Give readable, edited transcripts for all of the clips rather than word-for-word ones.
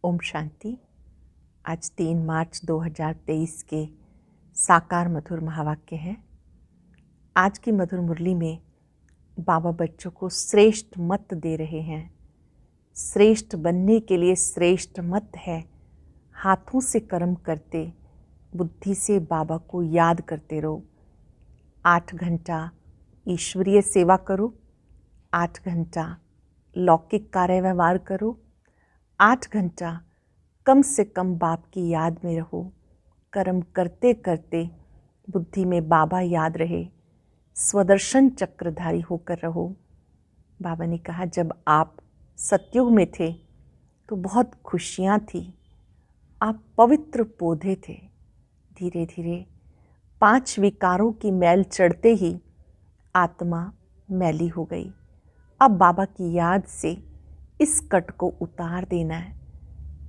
ओम शांति। आज 3 मार्च 2023 के साकार मधुर महावाक्य हैं। आज की मधुर मुरली में बाबा बच्चों को श्रेष्ठ मत दे रहे हैं। श्रेष्ठ बनने के लिए श्रेष्ठ मत है, हाथों से कर्म करते, बुद्धि से बाबा को याद करते रहो। 8 घंटा ईश्वरीय सेवा करो, 8 घंटा लौकिक कार्य व्यवहार करो, 8 घंटा कम से कम बाप की याद में रहो। कर्म करते करते बुद्धि में बाबा याद रहे, स्वदर्शन चक्रधारी होकर रहो। बाबा ने कहा जब आप सतयुग में थे तो बहुत खुशियाँ थी, आप पवित्र पौधे थे। धीरे धीरे 5 विकारों की मैल चढ़ते ही आत्मा मैली हो गई। अब बाबा की याद से इस कट को उतार देना है।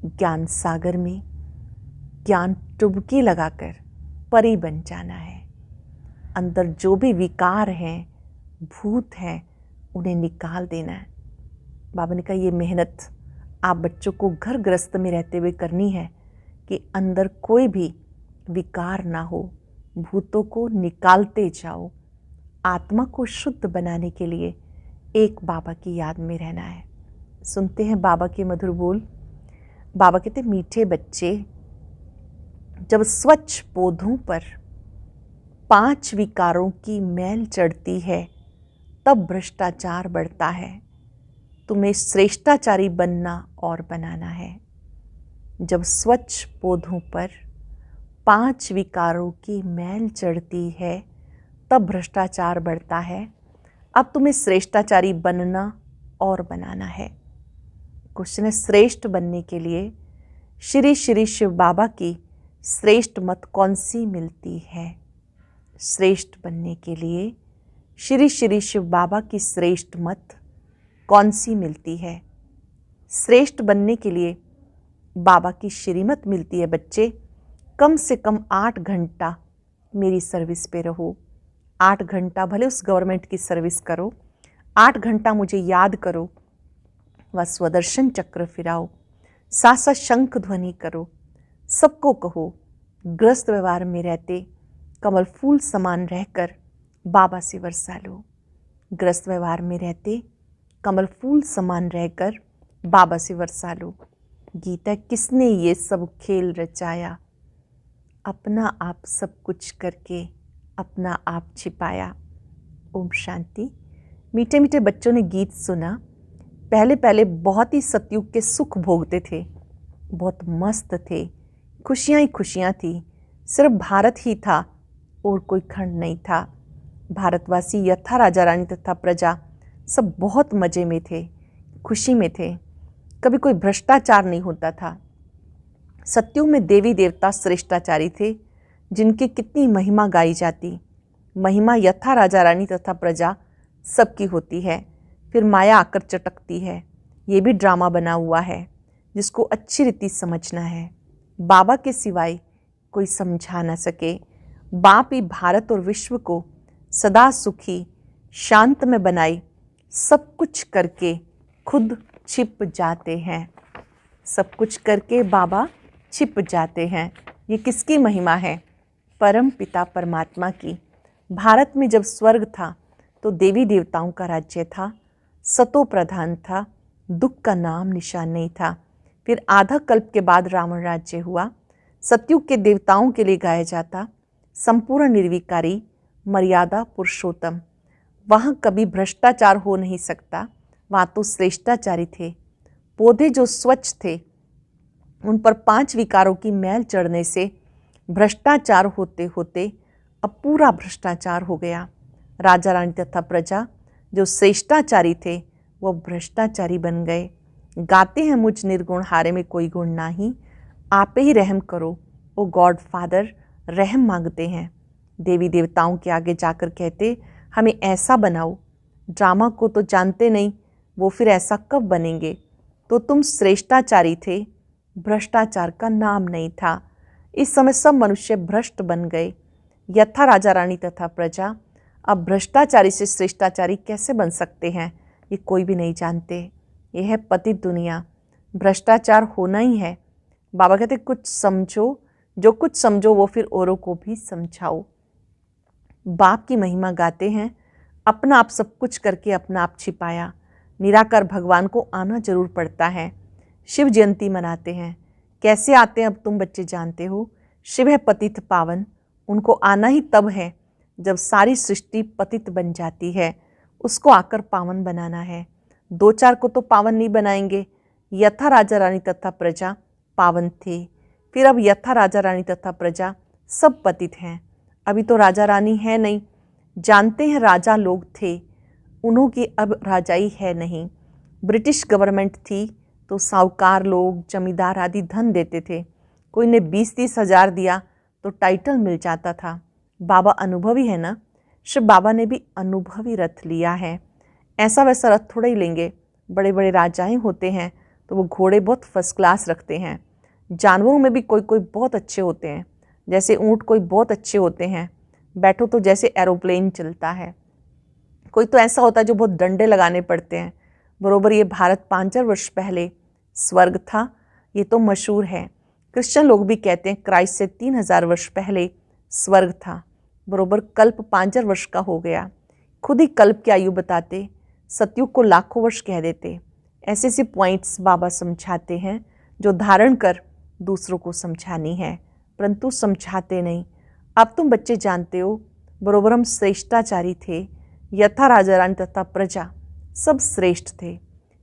ज्ञान सागर में ज्ञान डुबकी लगाकर परी बन जाना है। अंदर जो भी विकार हैं, भूत हैं, उन्हें निकाल देना है। बाबा ने कहा ये मेहनत आप बच्चों को घर गृहस्थ में रहते हुए करनी है कि अंदर कोई भी विकार ना हो। भूतों को निकालते जाओ। आत्मा को शुद्ध बनाने के लिए एक बाबा की याद में रहना है। सुनते हैं बाबा के मधुर बोल। बाबा कहते मीठे बच्चे, जब स्वच्छ पौधों पर 5 विकारों की मैल चढ़ती है तब भ्रष्टाचार बढ़ता है। तुम्हें श्रेष्ठाचारी बनना और बनाना है। जब स्वच्छ पौधों पर 5 विकारों की मैल चढ़ती है तब भ्रष्टाचार बढ़ता है। अब तुम्हें श्रेष्ठाचारी बनना और बनाना है। क्वेश्चन है, श्रेष्ठ बनने के लिए श्री श्री शिव बाबा की श्रेष्ठ मत कौन सी मिलती है? श्रेष्ठ बनने के लिए श्री श्री शिव बाबा की श्रेष्ठ मत कौन सी मिलती है? श्रेष्ठ बनने के लिए बाबा की श्रीमत मिलती है। बच्चे कम से कम 8 घंटा मेरी सर्विस पे रहो। 8 घंटा भले उस गवर्नमेंट की सर्विस करो, 8 घंटा मुझे याद करो, व स्वदर्शन चक्र फिराओ, साथ साथ शंख ध्वनि करो। सबको कहो गृहस्थ व्यवहार में रहते कमल फूल समान रहकर बाबा से वर्षा लो। गृहस्थ व्यवहार में रहते कमल फूल समान रहकर बाबा से वर्षा लो। गीता, किसने ये सब खेल रचाया? अपना आप सब कुछ करके अपना आप छिपाया। ओम शांति। मीठे मीठे बच्चों ने गीत सुना। पहले पहले बहुत ही सतयुग के सुख भोगते थे, बहुत मस्त थे, खुशियाँ ही खुशियाँ थी। सिर्फ भारत ही था और कोई खंड नहीं था। भारतवासी यथा राजा रानी तथा प्रजा सब बहुत मज़े में थे, खुशी में थे। कभी कोई भ्रष्टाचार नहीं होता था। सतयुग में देवी देवता श्रेष्ठाचारी थे, जिनकी कितनी महिमा गाई जाती। महिमा यथा राजा रानी तथा प्रजा सबकी होती है, फिर माया आकर चटकती है। ये भी ड्रामा बना हुआ है जिसको अच्छी रीति समझना है। बाबा के सिवाय कोई समझा ना सके। बाप ही भारत और विश्व को सदा सुखी शांत में बनाए सब कुछ करके खुद छिप जाते हैं। सब कुछ करके बाबा छिप जाते हैं। ये किसकी महिमा है? परम पिता परमात्मा की। भारत में जब स्वर्ग था तो देवी देवताओं का राज्य था, सतो प्रधान था, दुख का नाम निशान नहीं था। फिर आधा कल्प के बाद रावण राज्य हुआ। सतयुग के देवताओं के लिए गाया जाता संपूर्ण निर्विकारी मर्यादा पुरुषोत्तम। वहाँ कभी भ्रष्टाचार हो नहीं सकता, वहाँ तो श्रेष्ठाचारी थे। पौधे जो स्वच्छ थे उन पर 5 विकारों की मैल चढ़ने से भ्रष्टाचार होते होते अब पूरा भ्रष्टाचार हो गया। राजा रानी तथा प्रजा जो श्रेष्ठाचारी थे वो भ्रष्टाचारी बन गए। गाते हैं मुझ निर्गुण हारे में कोई गुण नहीं, आप ही रहम करो ओ गॉड फादर। रहम मांगते हैं। देवी देवताओं के आगे जाकर कहते हमें ऐसा बनाओ। ड्रामा को तो जानते नहीं, वो फिर ऐसा कब बनेंगे? तो तुम श्रेष्ठाचारी थे, भ्रष्टाचार का नाम नहीं था। इस समय सब मनुष्य भ्रष्ट बन गए। यथा राजा रानी तथा प्रजा अब भ्रष्टाचारी से श्रेष्ठाचारी कैसे बन सकते हैं, ये कोई भी नहीं जानते। यह है पतित दुनिया। भ्रष्टाचार होना ही है। बाबा कहते कुछ समझो, जो कुछ समझो वो फिर औरों को भी समझाओ। बाप की महिमा गाते हैं, अपना आप सब कुछ करके अपना आप छिपाया। निराकार भगवान को आना जरूर पड़ता है। शिव जयंती मनाते हैं, कैसे आते हैं अब तुम बच्चे जानते हो। शिव है पतित पावन, उनको आना ही तब है जब सारी सृष्टि पतित बन जाती है, उसको आकर पावन बनाना है। दो चार को तो पावन नहीं बनाएंगे। यथा राजा रानी तथा प्रजा पावन थे, फिर अब यथा राजा रानी तथा प्रजा सब पतित हैं। अभी तो राजा रानी है नहीं, जानते हैं राजा लोग थे, उन्हों की अब राजाई है नहीं। ब्रिटिश गवर्नमेंट थी तो साहूकार लोग जमींदार आदि धन देते थे, कोई ने 20-30 हज़ार दिया तो टाइटल मिल जाता था। बाबा अनुभवी है ना, शिव बाबा ने भी अनुभवी रथ लिया है। ऐसा वैसा रथ थोड़ा ही लेंगे। बड़े बड़े राजाएं होते हैं तो वो घोड़े बहुत फर्स्ट क्लास रखते हैं। जानवरों में भी कोई कोई बहुत अच्छे होते हैं, जैसे ऊँट कोई बहुत अच्छे होते हैं, बैठो तो जैसे एरोप्लेन चलता है। कोई तो ऐसा होता है जो बहुत डंडे लगाने पड़ते हैं। बरोबर ये भारत 5,000 वर्ष पहले स्वर्ग था, ये तो मशहूर है। क्रिश्चियन लोग भी कहते हैं क्राइस्ट से 3,000 वर्ष पहले स्वर्ग था। बरोबर कल्प 5,000 वर्ष का हो गया। खुद ही कल्प की आयु बताते, सतयुग को लाखों वर्ष कह देते। ऐसे ऐसे पॉइंट्स बाबा समझाते हैं जो धारण कर दूसरों को समझानी है, परंतु समझाते नहीं। अब तुम बच्चे जानते हो, बरोबर हम श्रेष्ठाचारी थे। यथा राजा रानी तथा प्रजा सब श्रेष्ठ थे।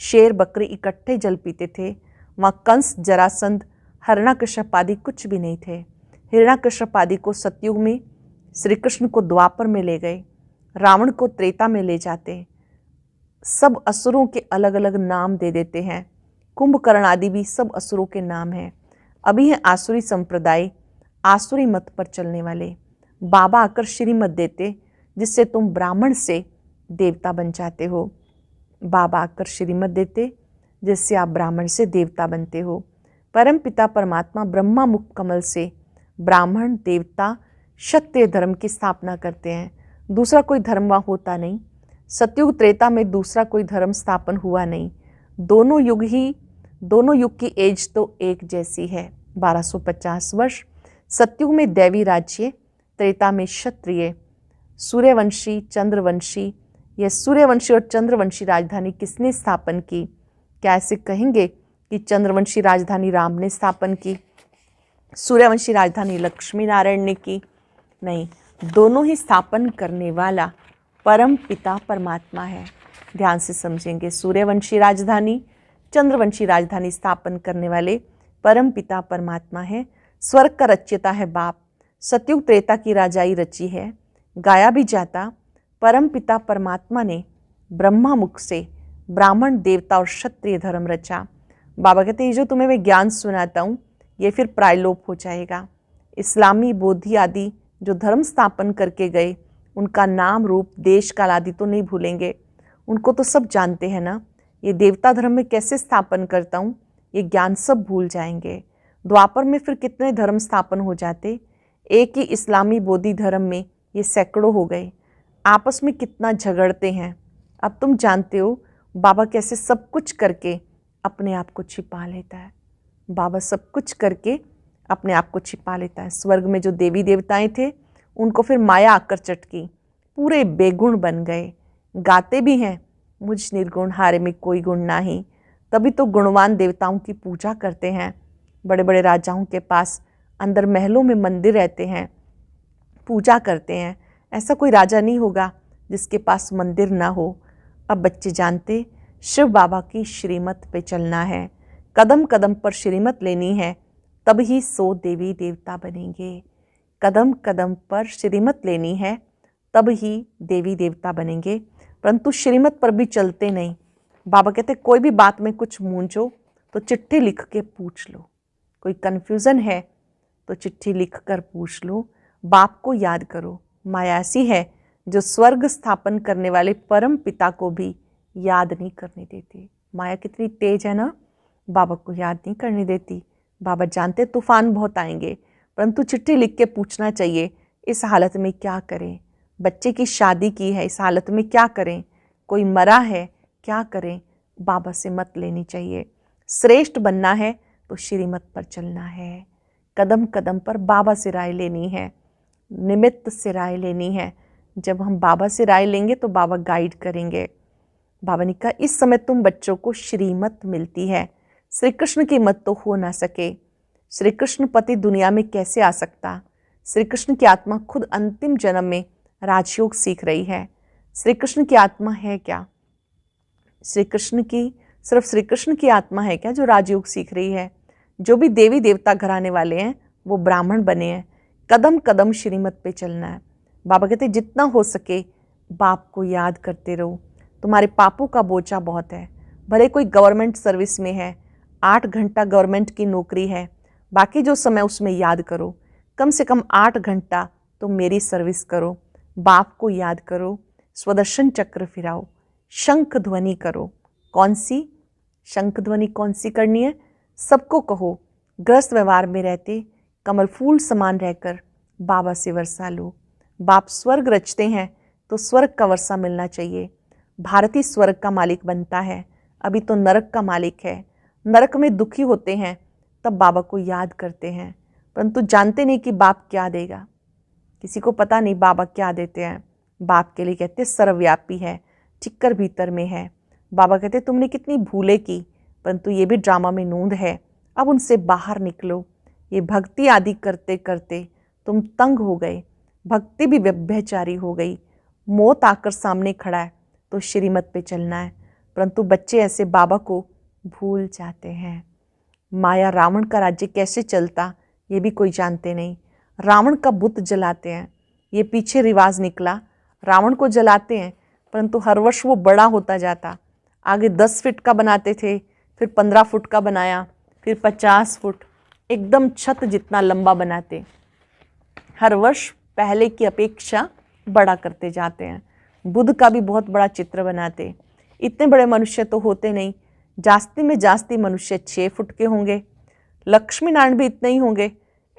शेर बकरी इकट्ठे जल पीते थे। वहाँ कंस जरासंध हिरण्यकश्यप आदि कुछ भी नहीं थे। हिरण्यकश्यप आदि को सतयुग में, श्री कृष्ण को द्वापर में ले गए, रावण को त्रेता में ले जाते। सब असुरों के अलग अलग नाम दे देते हैं। कुंभकर्ण आदि भी सब असुरों के नाम हैं। अभी है आसुरी संप्रदाय, आसुरी मत पर चलने वाले। बाबा आकर श्रीमत देते जिससे तुम ब्राह्मण से देवता बन जाते हो। बाबा आकर श्रीमत देते जिससे आप ब्राह्मण से देवता बनते हो। परम पिता परमात्मा ब्रह्मा मुख कमल से ब्राह्मण देवता क्षत्रिय धर्म की स्थापना करते हैं। दूसरा कोई धर्म वहाँ होता नहीं। सतयुग त्रेता में दूसरा कोई धर्म स्थापन हुआ नहीं। दोनों युग की एज तो एक जैसी है, 1250 वर्ष। सतयुग में दैवी राज्य, त्रेता में क्षत्रिय। सूर्यवंशी चंद्रवंशी, यह सूर्यवंशी और चंद्रवंशी राजधानी किसने स्थापन की? क्या ऐसे कहेंगे कि चंद्रवंशी राजधानी राम ने स्थापन की, सूर्यवंशी राजधानी लक्ष्मी नारायण ने की? नहीं, दोनों ही स्थापन करने वाला परम पिता परमात्मा है। ध्यान से समझेंगे, सूर्यवंशी राजधानी चंद्रवंशी राजधानी स्थापन करने वाले परम पिता परमात्मा है। स्वर्ग का रचयिता है बाप। सतयुग त्रेता की राजाई रची है, गाया भी जाता। परम पिता परमात्मा ने ब्रह्मा मुख से ब्राह्मण देवता और क्षत्रिय धर्म रचा। बाबा कहते हैं ये जो तुम्हें मैं ज्ञान सुनाता हूँ ये फिर प्रायलोप हो जाएगा। इस्लामी बोधि आदि जो धर्म स्थापन करके गए उनका नाम रूप देश काल आदि तो नहीं भूलेंगे, उनको तो सब जानते हैं ना। ये देवता धर्म में कैसे स्थापन करता हूँ ये ज्ञान सब भूल जाएंगे। द्वापर में फिर कितने धर्म स्थापन हो जाते, एक ही इस्लामी बोधि धर्म में ये सैकड़ों हो गए। आपस में कितना झगड़ते हैं। अब तुम जानते हो बाबा कैसे सब कुछ करके अपने आप को छिपा लेता है। बाबा सब कुछ करके अपने आप को छिपा लेता है। स्वर्ग में जो देवी देवताएं थे उनको फिर माया आकर चटकी, पूरे बेगुण बन गए। गाते भी हैं मुझ निर्गुण हारे में कोई गुण नहीं। तभी तो गुणवान देवताओं की पूजा करते हैं। बड़े बड़े राजाओं के पास अंदर महलों में मंदिर रहते हैं, पूजा करते हैं। ऐसा कोई राजा नहीं होगा जिसके पास मंदिर ना हो। अब बच्चे जानते शिव बाबा की श्रीमत पे चलना है, कदम कदम पर श्रीमत लेनी है, तब ही 100 देवी देवता बनेंगे। कदम कदम पर श्रीमत लेनी है तब ही देवी देवता बनेंगे, परंतु श्रीमत पर भी चलते नहीं। बाबा कहते कोई भी बात में कुछ मूंझो तो चिट्ठी लिख के पूछ लो, कोई कन्फ्यूज़न है तो चिट्ठी लिख कर पूछ लो। बाप को याद करो। माया ऐसी है जो स्वर्ग स्थापन करने वाले परम पिता को भी याद नहीं करने देती। माया कितनी तेज है ना, बाबा को याद नहीं करने देती। बाबा जानते तूफान बहुत आएंगे, परंतु चिट्ठी लिख के पूछना चाहिए इस हालत में क्या करें। बच्चे की शादी की है, इस हालत में क्या करें, कोई मरा है क्या करें, बाबा से मत लेनी चाहिए। श्रेष्ठ बनना है तो श्रीमत पर चलना है, कदम कदम पर बाबा से राय लेनी है, निमित्त से राय लेनी है। जब हम बाबा से राय लेंगे तो बाबा गाइड करेंगे। बाबा ने कहा इस समय तुम बच्चों को श्रीमत मिलती है, श्री कृष्ण की मत तो हो ना सके। श्री कृष्ण पति दुनिया में कैसे आ सकता? श्री कृष्ण की आत्मा खुद अंतिम जन्म में राजयोग सीख रही है। श्री कृष्ण की आत्मा है क्या? सिर्फ श्री कृष्ण की आत्मा है क्या जो राजयोग सीख रही है? जो भी देवी देवता घराने वाले हैं वो ब्राह्मण बने हैं। कदम कदम श्रीमत पे चलना है। बाबा कहते जितना हो सके बाप को याद करते रहो। तुम्हारे पापों का बोझा बहुत है। भले कोई गवर्नमेंट सर्विस में है, 8 घंटा गवर्नमेंट की नौकरी है, बाकी जो समय उसमें याद करो। कम से कम 8 घंटा तुम मेरी सर्विस करो, बाप को याद करो, स्वदर्शन चक्र फिराओ, शंख ध्वनि करो। कौन सी शंख ध्वनि कौन सी करनी है? सबको कहो ग्रस्त व्यवहार में रहते कमल फूल समान रहकर बाबा से वर्षा लो। बाप स्वर्ग रचते हैं तो स्वर्ग का वर्षा मिलना चाहिए। भारती स्वर्ग का मालिक बनता है, अभी तो नरक का मालिक है। नरक में दुखी होते हैं तब बाबा को याद करते हैं, परंतु जानते नहीं कि बाप क्या देगा। किसी को पता नहीं बाबा क्या देते हैं। बाप के लिए कहते सर्वव्यापी है, चिक्कर भीतर में है। बाबा कहते तुमने कितनी भूले की, परंतु ये भी ड्रामा में नूंद है, अब उनसे बाहर निकलो। ये भक्ति आदि करते करते तुम तंग हो गए, भक्ति भी व्यभिचारी हो गई। मौत आकर सामने खड़ा है तो श्रीमत पे चलना है, परंतु बच्चे ऐसे बाबा को भूल जाते हैं। माया रावण का राज्य कैसे चलता ये भी कोई जानते नहीं। रावण का बुत जलाते हैं, ये पीछे रिवाज निकला। रावण को जलाते हैं परंतु हर वर्ष वो बड़ा होता जाता। आगे 10 फीट का बनाते थे, फिर 15 फुट का बनाया, फिर 50 फुट, एकदम छत जितना लंबा बनाते। हर वर्ष पहले की अपेक्षा बड़ा करते जाते हैं। बुद्ध का भी बहुत बड़ा चित्र बनाते। इतने बड़े मनुष्य तो होते नहीं, जास्ती में जास्ती मनुष्य 6 फुट के होंगे। लक्ष्मी नारायण भी इतने ही होंगे।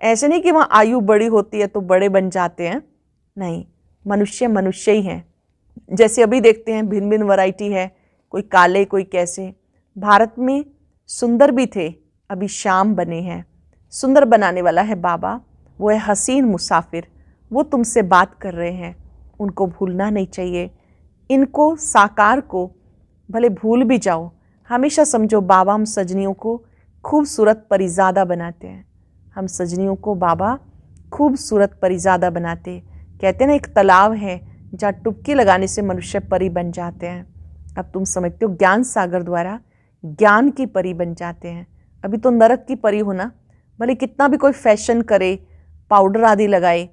ऐसे नहीं कि वहाँ आयु बड़ी होती है तो बड़े बन जाते हैं, नहीं, मनुष्य मनुष्य ही हैं। जैसे अभी देखते हैं भिन्न भिन्न वैरायटी है, कोई काले कोई कैसे। भारत में सुंदर भी थे, अभी श्याम बने हैं। सुंदर बनाने वाला है बाबा, वो है हसीन मुसाफिर, वो तुमसे बात कर रहे हैं, उनको भूलना नहीं चाहिए। इनको साकार को भले भूल भी जाओ, हमेशा समझो बाबा हम सजनियों को खूबसूरत परिज़ादा बनाते हैं। हम सजनियों को बाबा खूबसूरत परिज़ादा बनाते। कहते हैं ना एक तालाब है जहाँ टुबकी लगाने से मनुष्य परी बन जाते हैं। अब तुम समझते हो ज्ञान सागर द्वारा ज्ञान की परी बन जाते हैं। अभी तो नरक की परी होना, भले कितना भी कोई फैशन करे, पाउडर आदि लगाए,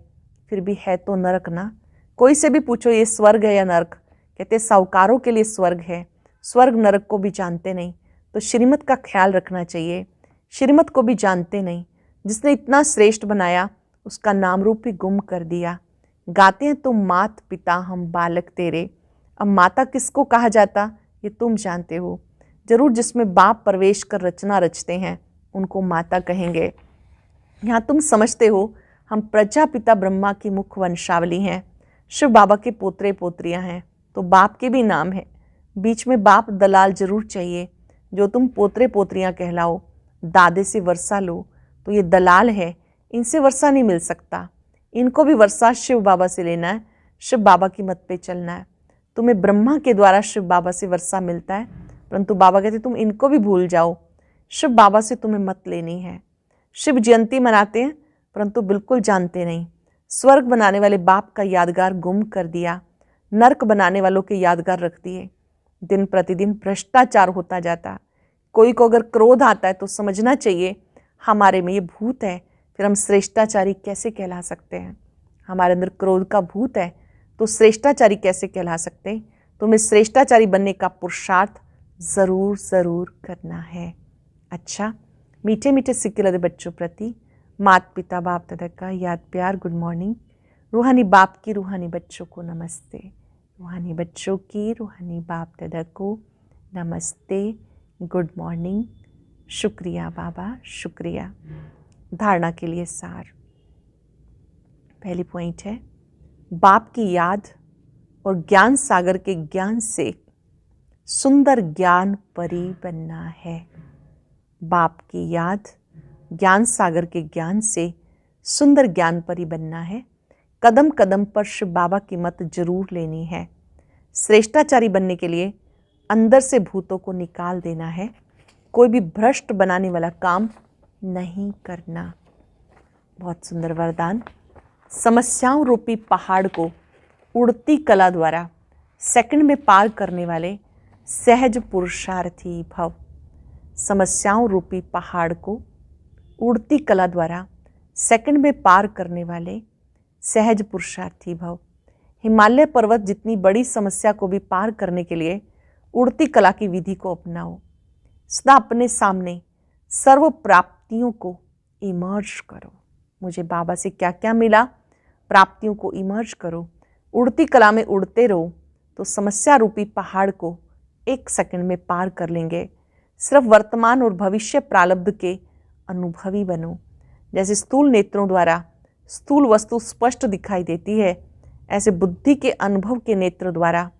फिर भी है तो नरक ना। कोई से भी पूछो ये स्वर्ग है या नरक, कहते साहूकारों के लिए स्वर्ग है, स्वर्ग नरक को भी जानते नहीं। तो श्रीमत का ख्याल रखना चाहिए। श्रीमत को भी जानते नहीं। जिसने इतना श्रेष्ठ बनाया उसका नाम रूप ही गुम कर दिया। गाते हैं तुम मात पिता हम बालक तेरे। अब माता किसको कहा जाता ये तुम जानते हो जरूर। जिसमें बाप प्रवेश कर रचना रचते हैं उनको माता कहेंगे। यहाँ तुम समझते हो हम प्रजापिता ब्रह्मा की मुख्य वंशावली हैं, शिव बाबा के पोतरे पोत्रियां हैं, तो बाप के भी नाम है। बीच में बाप दलाल जरूर चाहिए, जो तुम पोतरे पोत्रियां कहलाओ। दादे से वर्षा लो तो ये दलाल है, इनसे वर्षा नहीं मिल सकता। इनको भी वर्षा शिव बाबा से लेना है, शिव बाबा की मत पे चलना है। तुम्हें ब्रह्मा के द्वारा शिव बाबा से वर्षा मिलता है, परंतु बाबा कहते तुम इनको भी भूल जाओ। शिव बाबा से तुम्हें मत लेनी है। शिव जयंती मनाते हैं परंतु बिल्कुल जानते नहीं। स्वर्ग बनाने वाले बाप का यादगार गुम कर दिया, नरक बनाने वालों के यादगार रख दिए। दिन प्रतिदिन भ्रष्टाचार होता जाता। कोई को अगर क्रोध आता है तो समझना चाहिए हमारे में ये भूत है, फिर हम श्रेष्ठाचारी कैसे कहला सकते हैं? हमारे अंदर क्रोध का भूत है तो श्रेष्ठाचारी कैसे कहला सकते हैं? तो हमें श्रेष्ठाचारी बनने का पुरुषार्थ ज़रूर ज़रूर करना है। अच्छा, मीठे मीठे सिक्के लदे बच्चों प्रति माता पिता बाप दादा का याद प्यार गुड मॉर्निंग। रूहानी बाप की रूहानी बच्चों को नमस्ते। रूहानी बच्चों की रूहानी बाप दादा को नमस्ते, गुड मॉर्निंग। शुक्रिया बाबा, शुक्रिया। धारणा के लिए सार। पहली पॉइंट है बाप की याद और ज्ञान सागर के ज्ञान से सुंदर ज्ञान परी बनना है। बाप की याद, ज्ञान सागर के ज्ञान से सुंदर ज्ञान परी बनना है। कदम कदम पर शिव बाबा की मत जरूर लेनी है। श्रेष्ठाचारी बनने के लिए अंदर से भूतों को निकाल देना है। कोई भी भ्रष्ट बनाने वाला काम नहीं करना। बहुत सुंदर वरदान। समस्याओं रूपी पहाड़ को उड़ती कला द्वारा सेकंड में पार करने वाले सहज पुरुषार्थी भव। समस्याओं रूपी पहाड़ को उड़ती कला द्वारा सेकंड में पार करने वाले सहज पुरुषार्थी भव। हिमालय पर्वत जितनी बड़ी समस्या को भी पार करने के लिए उड़ती कला की विधि को अपनाओ। सदा अपने सामने सर्व प्राप्तियों को इमर्ज करो। मुझे बाबा से क्या क्या मिला, प्राप्तियों को इमर्ज करो। उड़ती कला में उड़ते रहो तो समस्या रूपी पहाड़ को 1 सेकंड में पार कर लेंगे। सिर्फ वर्तमान और भविष्य प्रारब्ध के अनुभवी बनो। जैसे स्थूल नेत्रों द्वारा स्थूल वस्तु स्पष्ट दिखाई देती है, ऐसे बुद्धि के अनुभव के नेत्र द्वारा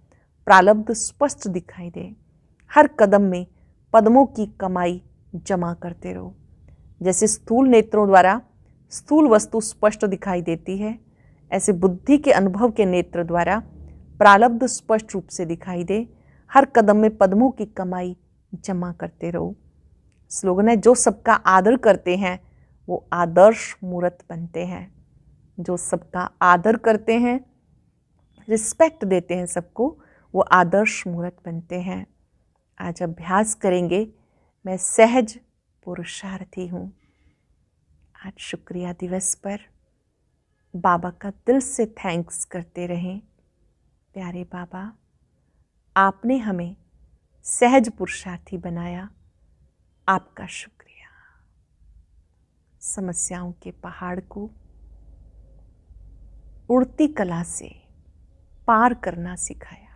प्रारब्ध स्पष्ट दिखाई दे। हर कदम में पद्मों की कमाई जमा करते रहो। जैसे स्थूल नेत्रों द्वारा स्थूल वस्तु स्पष्ट दिखाई देती है, ऐसे बुद्धि के अनुभव के नेत्र द्वारा प्रारब्ध स्पष्ट रूप से दिखाई दे। हर कदम में पद्मों की कमाई जमा करते रहो। स्लोगन है, जो सबका आदर करते हैं वो आदर्श मूर्त बनते हैं। जो सबका आदर करते हैं, रिस्पेक्ट देते हैं सबको, वो आदर्श मूर्त बनते हैं। आज अभ्यास करेंगे, मैं सहज पुरुषार्थी हूँ। आज शुक्रिया दिवस पर बाबा का दिल से थैंक्स करते रहें। प्यारे बाबा, आपने हमें सहज पुरुषार्थी बनाया, आपका शुक्रिया। समस्याओं के पहाड़ को उड़ती कला से पार करना सिखाया।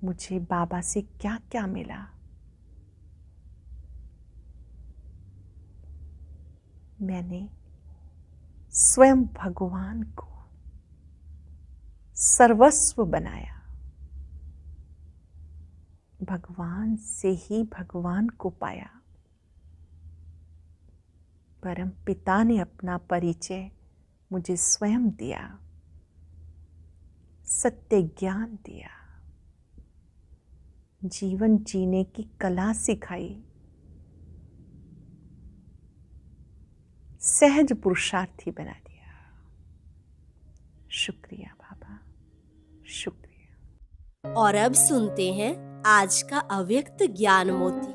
मुझे बाबा से क्या क्या मिला, मैंने स्वयं भगवान को सर्वस्व बनाया। भगवान से ही भगवान को पाया। परम पिता ने अपना परिचय मुझे स्वयं दिया, सत्य ज्ञान दिया, जीवन जीने की कला सिखाई, सहज पुरुषार्थी बना दिया। शुक्रिया बाबा, शुक्रिया। और अब सुनते हैं आज का अव्यक्त ज्ञान मोती।